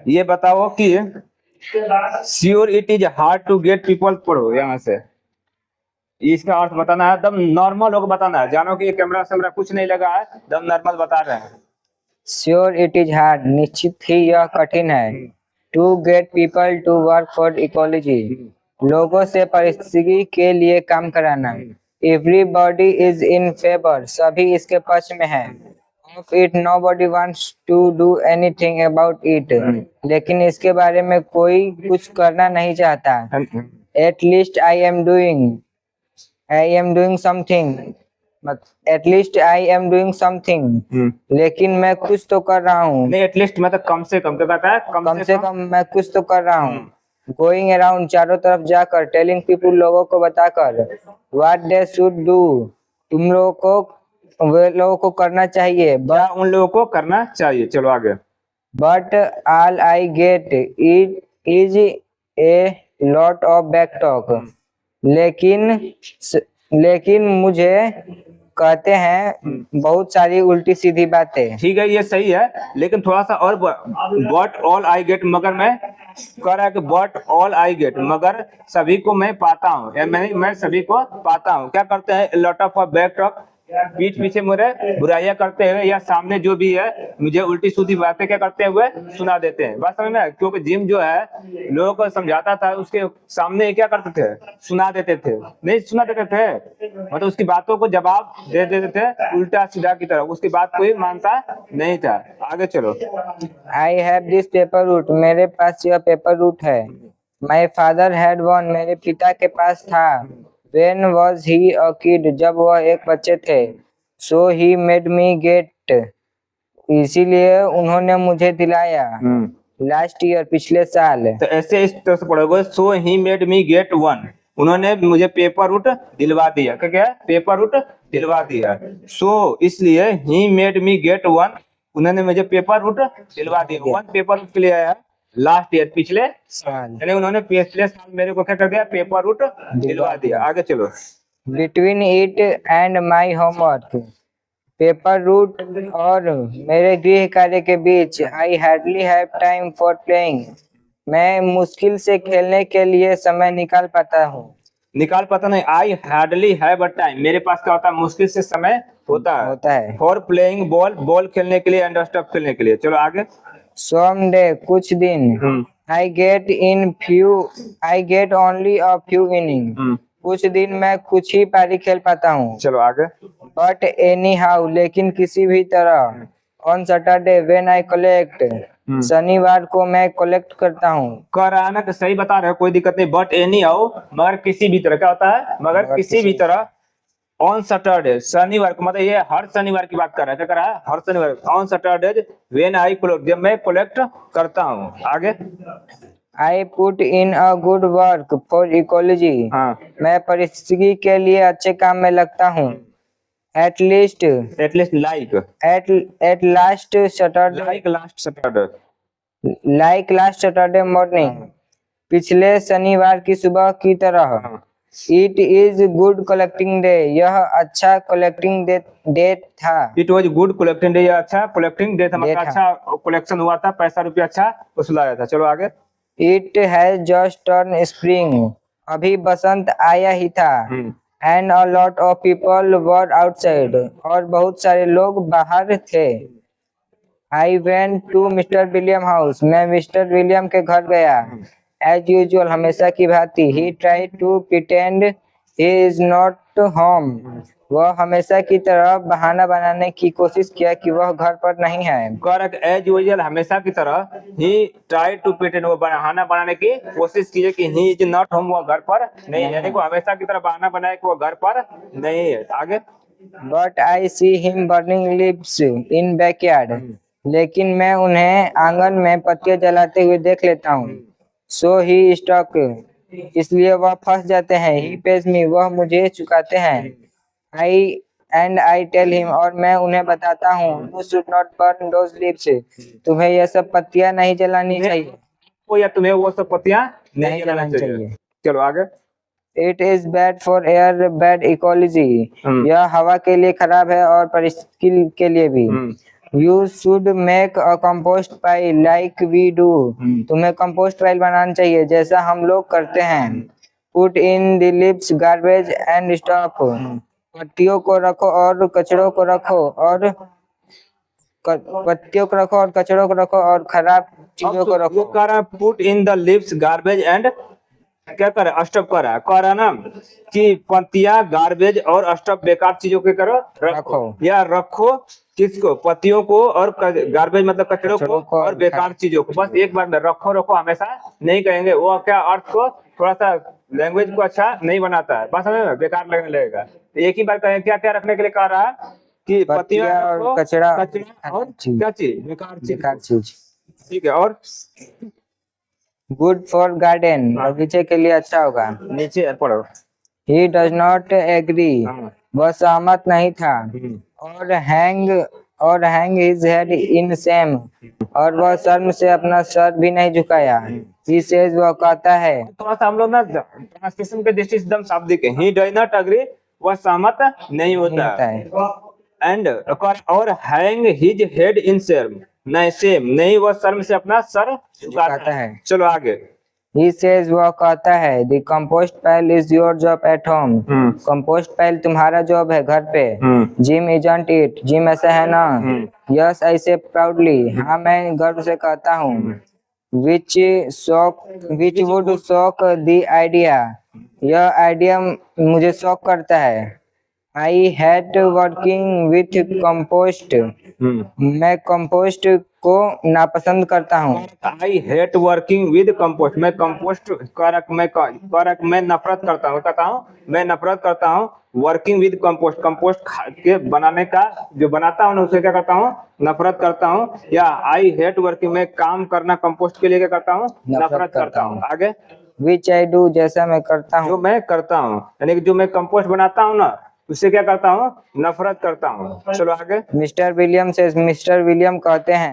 ये बताओ कि sure it is hard to get people, पढ़ो यहाँ से, इसका अर्थ बताना है, एकदम नॉर्मल होकर बताना है। जानो कि ये कैमरा सैमरा कुछ नहीं लगा है, एकदम नॉर्मल बता रहे हैं। श्योर इट इज हार्ड, निश्चित ही यह कठिन है। To get people to work for ecology, लोगों से परिस्थिति के लिए काम कराना। एवरीबॉडी इज इन फेवर, सभी इसके पक्ष में है। Of it nobody wants to do anything about it, लेकिन इसके बारे में कोई कुछ करना नहीं चाहता। At least I am doing something, at least I am doing something, लेकिन मैं कुछ तो कर रहा हूँ। नहीं, एटलीस्ट मतलब कम से कम, क्या कहता है? कम से कम मैं कुछ तो कर रहा हूँ। गोइंग अराउंड, चारों तरफ जाकर। टेलिंग पीपुल, लोगों को बताकर। व्हाट दे शुड डू, तुम लोगों को, वे लोगों को करना चाहिए। क्या उन लोगों को करना चाहिए? चलो आगे। But all I get it is a lot of back talk, लेकिन मुझे कहते हैं बहुत सारी उल्टी सीधी बातें। ठीक है, ये सही है, लेकिन थोड़ा सा और, बट ऑल आई गेट, मगर मैं कह रहा है कि बट ऑल आई गेट, मगर सभी को मैं पाता हूँ, या मैं सभी को पाता हूँ। क्या करते हैं? लॉट ऑफ बैक टॉक, पीठ पीछे मुझे बुराइयां करते हुए, या सामने जो भी है मुझे उल्टी सीधी बातें क्या करते हुए सुना देते हैं। बात समझ में? क्योंकि जिम जो है लोगों को समझाता था, उसके सामने क्या करते थे? सुना देते थे, नहीं सुना देते थे, मतलब उसकी बातों को जवाब दे देते थे उल्टा सीधा की तरफ, उसकी बात कोई मानता नहीं था। आगे चलो। I have this paper route, मेरे पास यह पेपर रूट है। माई फादर हैड वन, मेरे पिता के पास था। When was he a kid, जब वह एक बच्चे थे। So he made me get, इसीलिए उन्होंने मुझे दिलाया। लास्ट ईयर, पिछले साल। तो ऐसे इस तरह से पढ़ोगे, so he made me get one, उन्होंने मुझे पेपर रूट दिलवा दिया। क्या क्या? पेपर रूट दिलवा दिया। सो इसलिए ही मेड मी गेट वन, उन्होंने मुझे पेपर रूट दिलवा दिया। वन पेपर रूट के लिए आया लास्ट ईयर, पिछले साल, यानी उन्होंने पिछले साल मेरे को क्या कर दिया? पेपर रूट दिलवा दिया। आगे चलो। Between it and my homework, paper route और मेरे गृह कार्य के बीच। I hardly have time for playing, मैं मुश्किल से खेलने के लिए समय निकाल पाता हूँ। निकाल पाता नहीं, आई हार्डली हैव अ टाइम, मेरे पास क्या होता है? मुश्किल से समय होता है। फॉर प्लेइंग बॉल, बॉल खेलने के लिए, एंड स्टफ खेलने के लिए। चलो आगे। Someday, कुछ दिन। I get only a few innings, कुछ दिन मैं कुछ ही पारी खेल पाता हूँ। चलो आगे। But anyhow, लेकिन किसी भी तरह। On Saturday when I collect, शनिवार को मैं कलेक्ट करता हूँ। कर रहा है ना, तो सही बता रहे हो, कोई दिक्कत नहीं। बट एनी आओ, मगर किसी भी तरह, क्या होता है? मगर किसी भी तरह। ऑन सैटरडे, शनिवार को, मतलब ये हर शनिवार की बात कर रहा है। क्या कर रहा है? हर शनिवार। On Saturday when I collect, जब मैं कलेक्ट करता हूँ। आगे। I put in a good work for ecology, मैं परिस्थिति के लिए अच्छे काम में लगता हूँ। At least like, at last Saturday, like last Saturday morning, पिछले शनिवार की सुबह की तरह। It is good collecting day, यह अच्छा कलेक्टिंग डे था। It was good collecting day, अच्छा कलेक्टिंग डे था, मतलब अच्छा कलेक्शन हुआ था, पैसा रुपया अच्छा वसूलाया था। चलो आगे। It has just turn spring, अभी बसंत आया ही था। And a lot of people were outside, और बहुत सारे लोग बाहर थे। I went to mister William house, मैं मिस्टर विलियम के घर गया। एज यूजुअल, हमेशा की भांति। He tried to pretend he is not home, वह हमेशा की तरह बहाना बनाने की कोशिश किया कि वह घर पर नहीं है। करेक्ट, एज यूजुअल, हमेशा की तरह। ही ट्राइड टू प्रिटेंड, वो बहाना बनाने की कोशिश की कि ही इज नॉट होम, वो घर पर नहीं है, यानी वो हमेशा की तरह बहाना बनाया कि वो घर पर नहीं है। आगे। But I see him burning lips in backyard, लेकिन मैं उन्हें आंगन में पत्तियां जलाते हुए देख लेता हूँ। सो ही स्टक, इसलिए वह फंस जाते हैं। ही पेज मी, वह मुझे चुकाते हैं। आई टेल हिम, और मैं उन्हें बताता हूँ। You should not burn those lips, तुम्हें यह सब पत्तियां नहीं जलानी चाहिए, या तुम्हें वो सब पत्तियां नहीं जलानी चाहिए। चलो आगे। It is bad for air, bad ecology, यह हवा के लिए खराब है और परिस्थिति के लिए भी। You should make a compost pile like we do. तुम्हें कंपोस्ट पाइल बनाना चाहिए जैसा हम लोग करते हैं. Put in the leaves, garbage and stuff. पत्तियों को रखो और कचड़ों को रखो और पत्तियों को रखो और कचड़ों को रखो और खराब चीजों को ये रखो. कह रहा है put in the leaves garbage and क्या कर रहा है स्टफ कर रहा है ना कि पत्तियां गार्बेज और स्टफ बेकार चीजों के करो रखो या रखो किसको पत्तियों को और गार्बेज मतलब कचड़ों को और बेकार चीजों को. बस एक बार में रखो हमेशा नहीं कहेंगे. वो क्या अर्थ को थोड़ा सा लैंग्वेज को अच्छा नहीं बनाता है. बस हमें बेकार लगने लगेगा. एक ही बार कहें क्या क्या रखने के लिए कह रहा है कि पत्तियां और कचड़ा और क्या चीज बेकार चीज. ठीक है. और गुड फॉर गार्डन, बगीचे के लिए अच्छा होगा. नीचे पढ़ो. He does not agree. हाँ. वह सहमत नहीं था. और hang his head in shame. और वह शर्म से अपना सर भी नहीं झुकाया. He says, वह कहता है. थोड़ा सा हम लोग ना ट्रांसलेशन के दृष्टि से एकदम शाब्दिक है. He does not agree, वह सहमत नहीं होता है. एंड और हैंग हिज हेड इन शर्म नहीं वह शर्म से अपना सर झुकाता है. चलो आगे. He says, वह कहता है. The compost pile is your job at home. Compost pile तुम्हारा जॉब है घर पे. Jim isn't it. जिम ऐसा है ना. Yes, I say proudly. हाँ मैं गर्व से कहता हूँ. Which would shock the idea. यह आइडिया मुझे शॉक करता है. I hate working with compost. मैं कंपोस्ट को नापसंद करता हूँ. I hate working with compost. मैं कंपोस्ट मैं नफरत करता हूँ. मैं नफरत करता हूँ वर्किंग विद कंपोस्ट. कंपोस्ट के बनाने का जो बनाता हूँ उसे क्या करता हूँ नफरत करता हूँ. या आई हेट वर्किंग मैं काम करना कंपोस्ट के लिए क्या करता हूँ नफरत करता हूँ. आगे. Which I do, जैसा मैं करता हूँ. जो मैं करता हूँ यानी कि जो मैं कंपोस्ट बनाता हूँ ना उससे क्या करता हूँ नफरत करता हूँ. चलो आगे. मिस्टर विलियम कहते हैं.